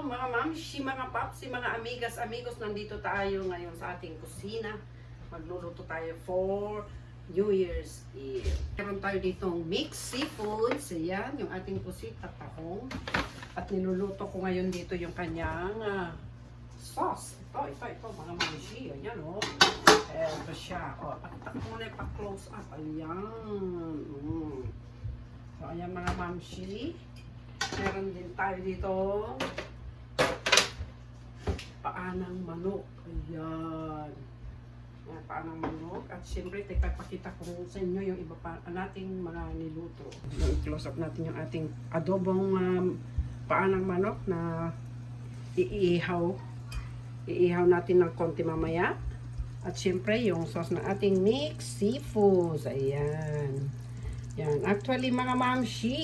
mga mamshi, mga papsi, mga amigas, amigos, nandito tayo ngayon sa ating kusina. Magluluto tayo for New Year's Eve. Meron tayo ditong mixed seafoods. Ayan, yung ating pusit at tahong. At niluluto ko ngayon dito yung kanyang sauce. Ito, mga mamshi. Ayan, oh. Ito siya. Oh, pakitak mo na pa-close up. Ayan. So, ayan mga mamshi. Meron din tayo dito paanang manok. Ayan. Ayan, paanang manok. At siyempre, pakita ko sa inyo yung iba pa nating mga niluto. I-close up natin yung ating adobong paanang manok na iihaw. Iihaw natin ng konti mamaya. At siyempre, yung sauce na ating mixed seafoods. Ayan. Yan. Actually, mga mamshi,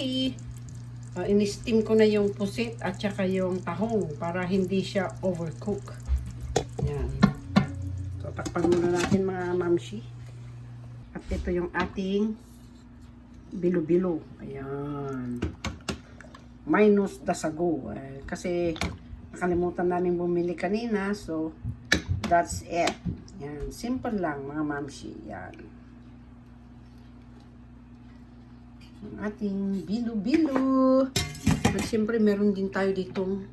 in-steam ko na yung pusit at saka yung tahong para hindi siya overcook. Yan. So, takpan muna natin mga mamshi. At ito yung ating bilo-bilo. Ayan. Minus the sago. Kasi nakalimutan namin bumili kanina. So, that's it. Yan. Simple lang mga mamshi. Yan. Ang ating bilo-bilo. At siyempre, meron din tayo ditong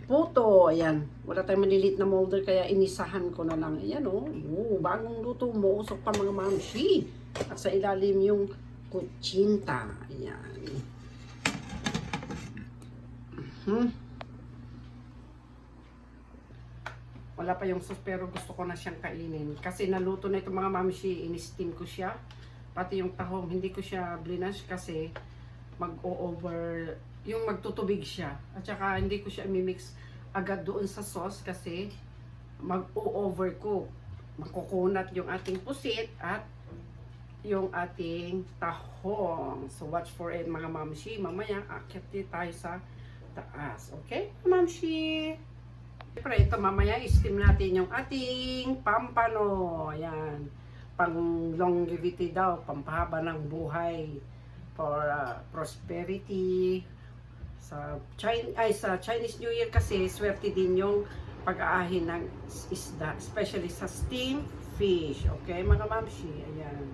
puto. Ayan. Wala tayong maliliit na molder, kaya inisahan ko na lang. Ayan, oh. Bagong luto mo. Usok pa mga mamshi. At sa ilalim yung kutsinta. Ayan. Wala pa yung sauce, pero gusto ko na siyang kainin. Kasi naluto na ito mga mamshi. In-steam ko siya. Pati yung tahong, hindi ko siya blinash kasi mag-o-over, yung magtutubig siya. At saka hindi ko siya imimix agad doon sa sauce kasi mag-o-overcook. Makukunat yung ating pusit at yung ating tahong. So watch for it mga mamshi. Mamaya akit tayo sa taas. Okay, mamshi? Siyempre ito mamaya i-steam natin yung ating pampano. Ayan. Pang longevity daw, pampahaba ng buhay, for prosperity. Sa Chinese New Year kasi swerte din yung pag-aahin ng isda, especially sa steamed fish. Okay mga mamshi, ayan.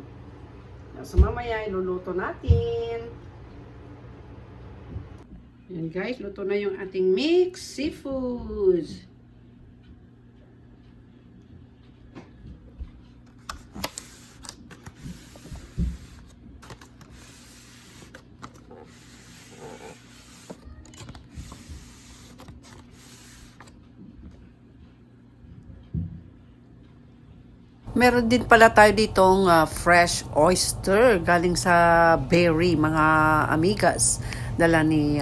So mamaya iluluto natin. Ayan guys, luto na yung ating mixed seafoods. Meron din pala tayo ditong fresh oyster galing sa Berry, mga amigas. Dala ni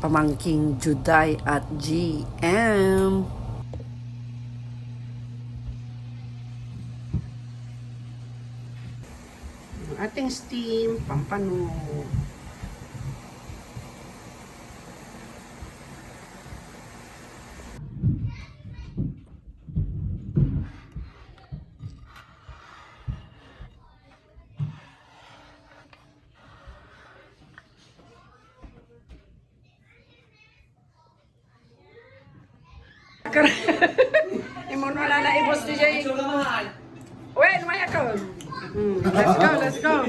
pamangking Juday at GM. Ang ating steam, pampano. Imon wala na ibos di Jay. Wait, may ako. Let's go.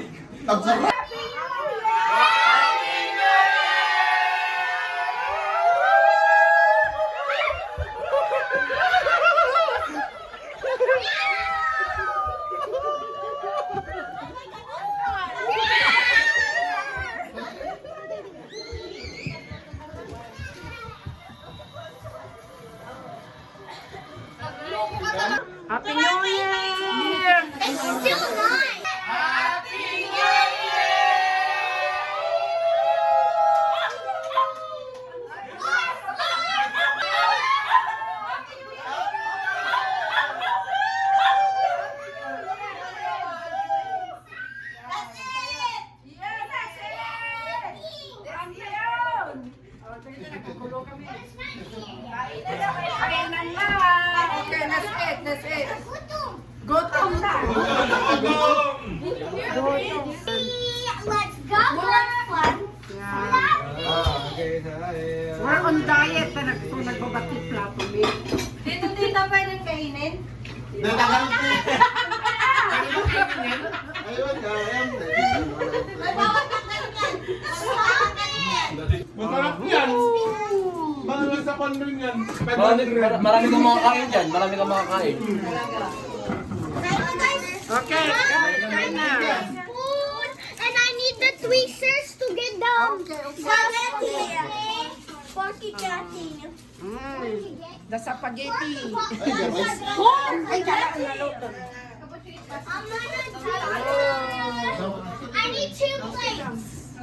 Happy New Year! It's still not! Happy New Kainan na! Okay, let's eat. Gutom na! Let's go! Let's fun! Yeah. Okay, We're on diet na nagbabati plato, babe. Dito, tita, pwedeng kainin? Ayun ka, ayan. Masarap yan. Mga sa kondring yan. Marami kang makakain dyan. Marami kang makakain. Okay, kain na. Spoon, and I need the tweezers to get down. Spaghetti. Porky catty. The spaghetti. Ay, naluto. I need 2 plates.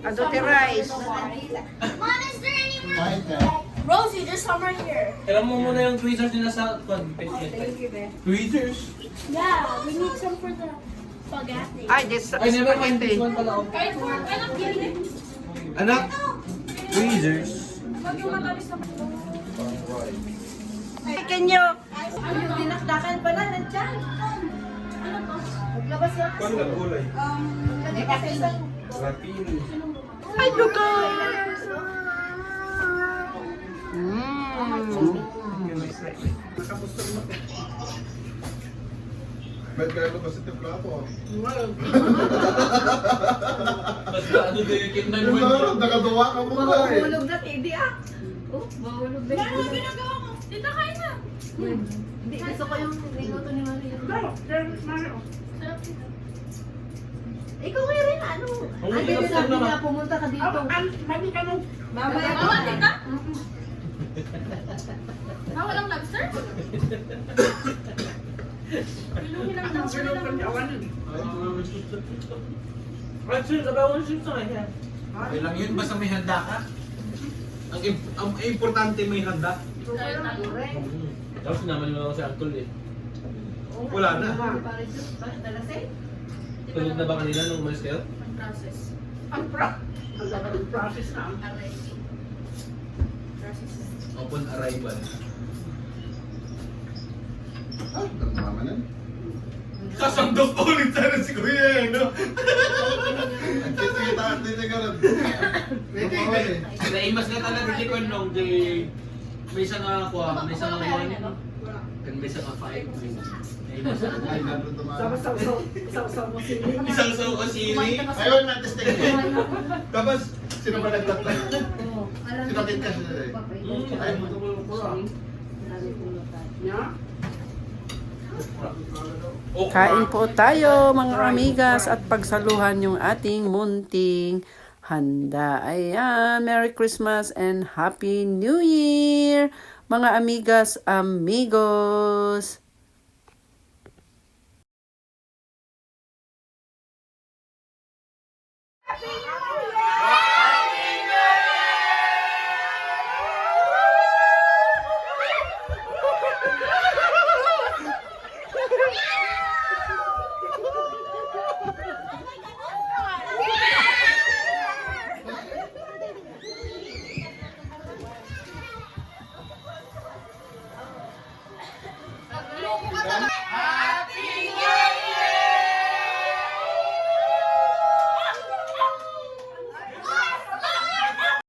Adote rice. Mom, is there any more? Kahit ka. Rosie, there's some right here. Alam mo muna yung tweezers nila sa... Tweezers? Yeah, we need some for the spaghetti. Ay, this Ay, never mind. spaghetti. This one pala. oh. Kahit for, alam, gilid. Anak? Tweezers? Huwag yung matamis na. Can you? Yung dinakdakan pala, nandyan. Ano to? Maglabas yan. Kung nagulay. Lagi kasi isang... Rapin. Ay, luka! Ba't kaya lumabas ito yung plato? Basta ano din yung kitman mo. Yung nakatuwa ka muna eh. Mahulog na, hindi ah. Oh, mahulog na. Ano yung ginagawa mo? Tita, kain na. Hindi, gusto ko yung niluto ni Maria. Sarap dito. Ikaw kaya rin, ano? Ang Ang hirap sabi naman. na pumunta ka dito. Mami ka nung. Mamaya ka. Mama, tita? Walang lobster? Pinuhin lang daw. Actually, sabawan siya sa kanya. Okay lang yun, basta may handa ka. Ang importante may handa. Tapos naman naman ako si Uncle eh. Wala na. Talasay? Tulog na ba kanina nung umalis kayo? Process. Ang process na. Open arrival. Ay, tama na. Kasandok pa ulit sana si Kuya eh, no? Nagkikita at din ka rin. Naimas na talaga si Kuya nung may isang kuha, may isang one, kan may isang five. Naimas na. Ay, nandun tumahan. Saw mo sili. Isang sa kusili. Ayun, natisting eh. Tapos, sino ba nagtatay? Sinakit ka sila eh. Ay, Kain po tayo mga amigas at pagsaluhan yung ating munting handa. Ayan, Merry Christmas and Happy New Year mga amigas, amigos. Happy New Year!